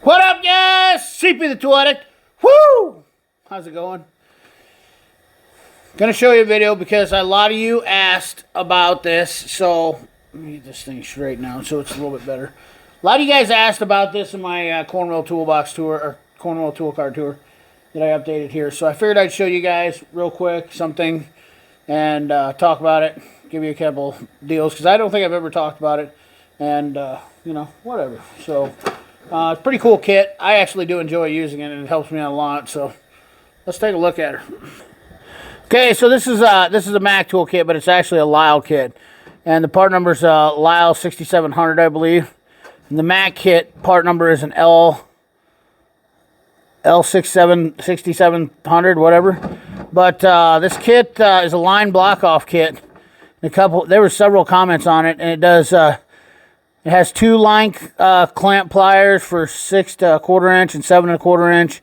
What up, guys? CP the Tool Addict. Woo! How's it going? Gonna show you a video because a lot of you asked about this. So let me get this thing straight now so it's a little bit better. A lot of you guys asked about this in my Cornwall Toolbox tour or Cornwall Tool Card tour that I updated here. So I figured I'd show you guys real quick something and talk about it, give you a couple deals because I don't think I've ever talked about it, and you know, whatever. So. It's a pretty cool kit. I actually do enjoy using it, and it helps me out a lot. So let's take a look at her. Okay, so this is a Mac tool kit, but it's actually a Lisle kit, and the part number is Lisle 6700, I believe. And the Mac kit part number is an L6700, whatever. But this kit is a line block off kit. There were several comments on it, and it does. It has two line clamp pliers for 6 1/4 inch and 7 1/4 inch.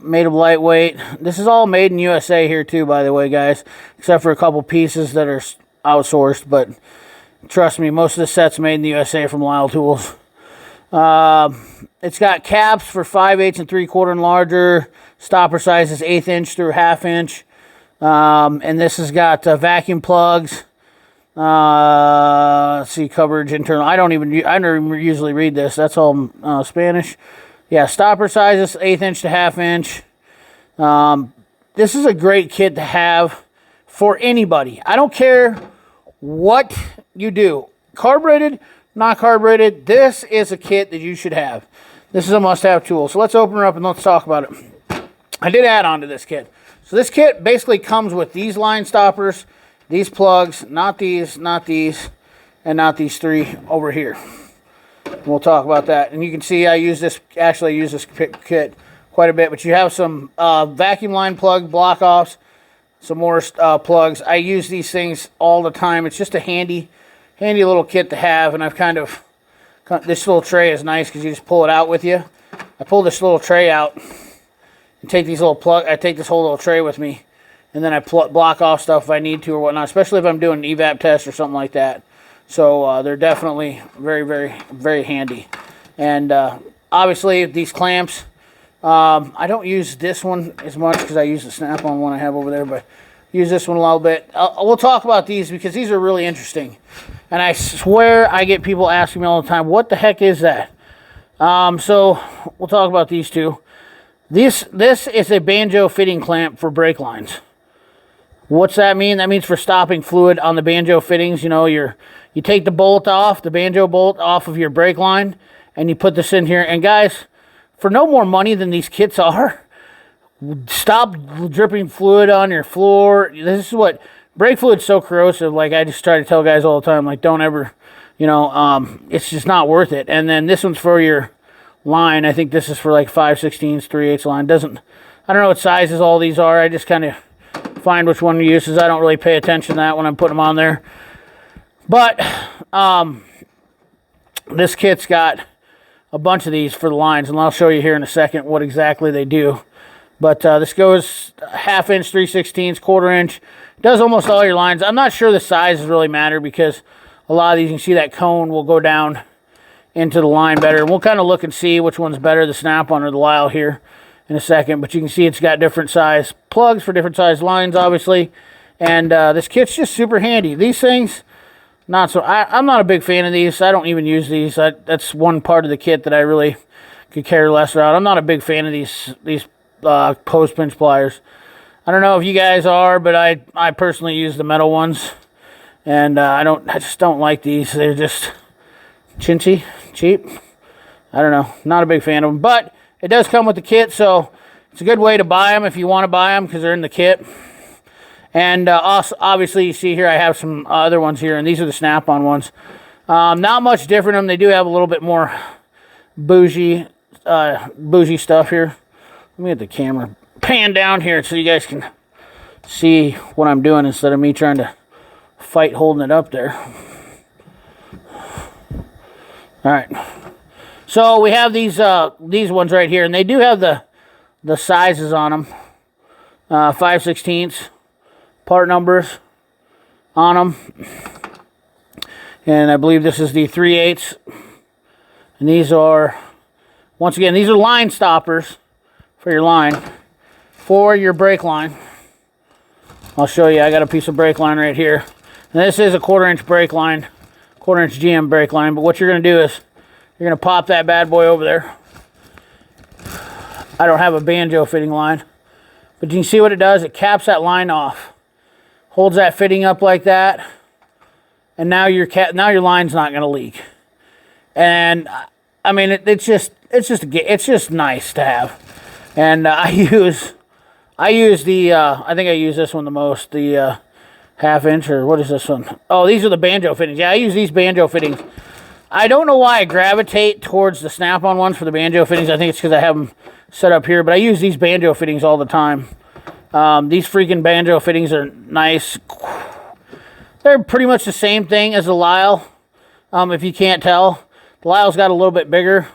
Made of lightweight. This is all made in USA here too, by the way, guys. Except for a couple pieces that are outsourced. But trust me, most of the set's made in the USA from Lisle Tools. It's got caps for 5/8 and 3/4 and larger. Stopper size is 1/8 inch through 1/2 inch. And this has got vacuum plugs. Let's see, coverage internal. I never usually read this. That's all Spanish. Yeah, stopper sizes 1/8 inch to 1/2 inch. This is a great kit to have for anybody. I don't care what you do. Carbureted, not carbureted. This is a kit that you should have. This is a must-have tool. So let's open her up and let's talk about it. I did add on to this kit. So this kit basically comes with these line stoppers, these plugs, not these, and not these three over here. We'll talk about that. And you can see I use this kit quite a bit. But you have some vacuum line plug block offs, some more plugs. I use these things all the time. It's just a handy little kit to have. And I've this little tray is nice because you just pull it out with you. I pull this little tray out and take these little I take this whole little tray with me. And then I block off stuff if I need to or whatnot, especially if I'm doing an evap test or something like that. So they're definitely very, very, very handy. And obviously these clamps, I don't use this one as much because I use the snap-on one I have over there, but use this one a little bit. We'll talk about these because these are really interesting. And I swear I get people asking me all the time, what the heck is that? So we'll talk about these two. This is a Banjo fitting clamp for brake lines. What's that mean? That means for stopping fluid on the Banjo fittings. You know, you take the bolt off, the Banjo bolt off of your brake line, and you put this in here. And guys, for no more money than these kits are, stop dripping fluid on your floor. This is what, brake fluid's so corrosive. Like, I just try to tell guys all the time, like, don't ever, you know, it's just not worth it. And then this one's for your line. I think this is for like 5/16, 3/8 line. I don't know what sizes all these are. I just kind of find which one to use because I don't really pay attention to that when I'm putting them on there. But this kit's got a bunch of these for the lines, and I'll show you here in a second what exactly they do. But this goes 1/2 inch, 3/16, 1/4 inch. Does almost all your lines. I'm not sure the sizes really matter because a lot of these, you can see that cone will go down into the line better. And we'll kind of look and see which one's better, the snap-on or the Lisle here in a second. But you can see it's got different size plugs for different size lines, obviously. And this kit's just super handy. These things, not so. I'm not a big fan of these. I don't even use these. That's one part of the kit that I really could care less about. I'm not a big fan of these post pinch pliers. I don't know if you guys are, but I personally use the metal ones. And I just don't like these. They're just chintzy, cheap. I don't know. Not a big fan of them. But it does come with the kit, so it's a good way to buy them if you want to buy them because they're in the kit. And also, obviously, you see here I have some other ones here, and these are the snap-on ones. Not much different in them. They do have a little bit more bougie stuff here. Let me get the camera pan down here so you guys can see what I'm doing instead of me trying to fight holding it up there. All right. So we have these ones right here, and they do have the sizes on them. 5/16 part numbers on them. And I believe this is the 3/8. And these are Once again, these are line stoppers for your line, for your brake line. I'll show you. I got a piece of brake line right here. And this is a 1/4 inch brake line, 1/4 inch GM brake line. But what you're going to do is you're going to pop that bad boy over there. I don't have a Banjo fitting line, but you can see what it does. It caps that line off, holds that fitting up like that, and now your line's not going to leak. And I mean, it's just nice to have. And I use the I think I use this one the most, the 1/2 inch, or what is this one? Oh, these are the Banjo fittings. Yeah, I use these Banjo fittings. I don't know why I gravitate towards the snap-on ones for the Banjo fittings. I think it's because I have them set up here, but I use these Banjo fittings all the time. These freaking Banjo fittings are nice. They're pretty much the same thing as the Lisle, if you can't tell. The Lisle's got a little bit bigger,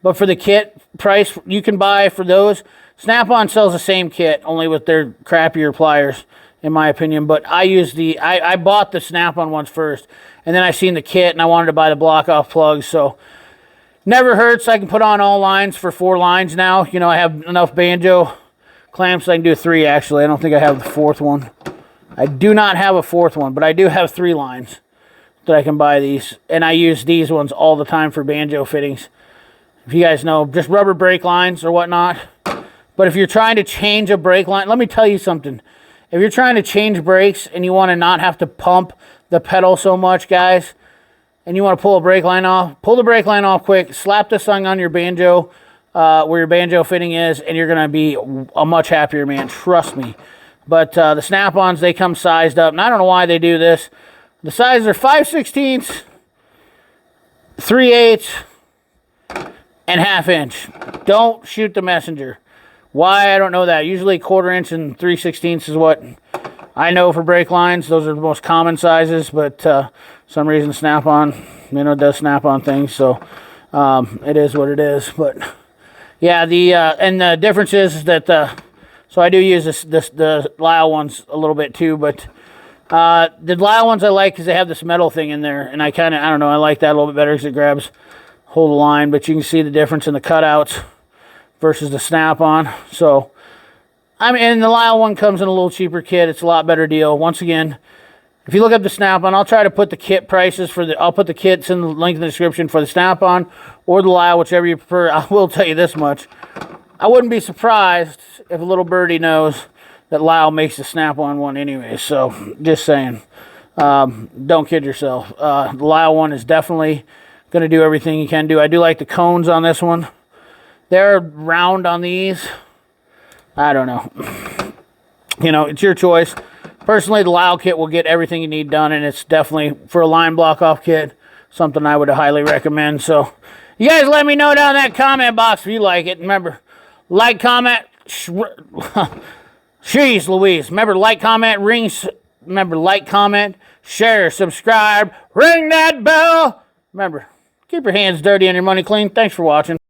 but for the kit price you can buy for those, Snap-on sells the same kit, only with their crappier pliers, in my opinion. But I bought the Snap-on ones first, and then I seen the kit, and I wanted to buy the block-off plugs, so never hurts. I can put on all lines for 4 lines now. You know, I have enough Banjo clamps. I can do 3, actually. I don't think I have the 4th one. I do not have a 4th one, but I do have 3 lines that I can buy these, and I use these ones all the time for Banjo fittings. If you guys know, just rubber brake lines or whatnot. But if you're trying to change a brake line, let me tell you something. If you're trying to change brakes and you want to not have to pump the pedal so much, guys, and you want to pull a brake line off, pull the brake line off quick, slap this thing on your Banjo, where your Banjo fitting is, and you're going to be a much happier man, trust me. But the Snap-ons, they come sized up, and I don't know why they do this. The sizes are 5/16, 3/8, and 1/2 inch. Don't shoot the messenger. Why? I don't know that. Usually 1/4 inch and 3/16 is what I know for brake lines. Those are the most common sizes, but some reason Snap-on, you know, does Snap-on things, so it is what it is. But yeah, and the difference is that so I do use the Lisle ones a little bit too, but the Lisle ones I like because they have this metal thing in there, and I don't know, I like that a little bit better because it grabs hold the line. But you can see the difference in the cutouts versus the Snap-on. So, I mean, and the Lisle one comes in a little cheaper kit. It's a lot better deal. Once again, if you look up the Snap-on, I'll try to put the kit prices I'll put the kits in the link in the description for the Snap-on or the Lisle, whichever you prefer. I will tell you this much. I wouldn't be surprised if a little birdie knows that Lisle makes the Snap-on one anyway. So, just saying. Don't kid yourself. The Lisle one is definitely going to do everything you can do. I do like the cones on this one. They're round on these. I don't know. You know, it's your choice. Personally, the Lisle kit will get everything you need done, and it's definitely, for a line block-off kit, something I would highly recommend. So, you guys let me know down in that comment box if you like it. Remember, like, comment, jeez Louise. Remember, like, comment, share, subscribe, ring that bell. Remember, keep your hands dirty and your money clean. Thanks for watching.